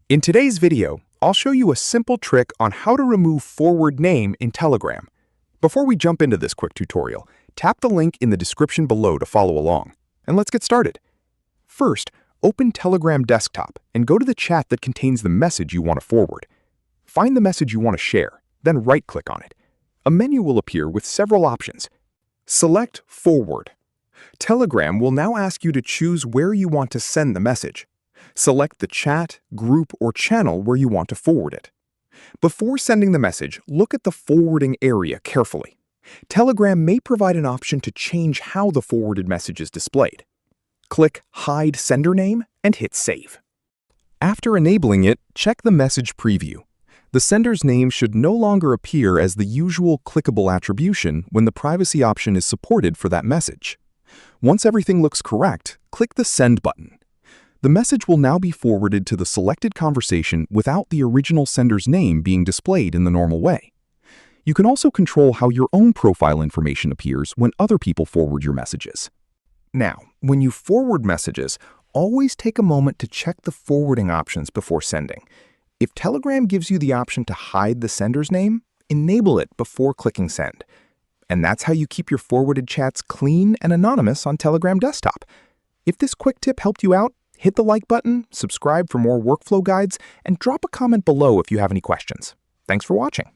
In today's video, I'll show you a simple trick on how to remove forward name in Telegram. Before we jump into this quick tutorial, tap the link in the description below to follow along. And let's get started. First, open Telegram desktop and go to the chat that contains the message you want to forward. Find the message you want to share, then right-click on it. A menu will appear with several options. Select Forward. Telegram will now ask you to choose where you want to send the message. Select the chat, group, or channel where you want to forward it. Before sending the message, look at the forwarding area carefully. Telegram may provide an option to change how the forwarded message is displayed. Click Hide Sender Name and hit Save. After enabling it, check the message preview. The sender's name should no longer appear as the usual clickable attribution when the privacy option is supported for that message. Once everything looks correct, click the Send button. The message will now be forwarded to the selected conversation without the original sender's name being displayed in the normal way. You can also control how your own profile information appears when other people forward your messages. Now, when you forward messages, always take a moment to check the forwarding options before sending. If Telegram gives you the option to hide the sender's name, enable it before clicking Send. And that's how you keep your forwarded chats clean and anonymous on Telegram desktop. If this quick tip helped you out, hit the like button, subscribe for more workflow guides, and drop a comment below if you have any questions. Thanks for watching.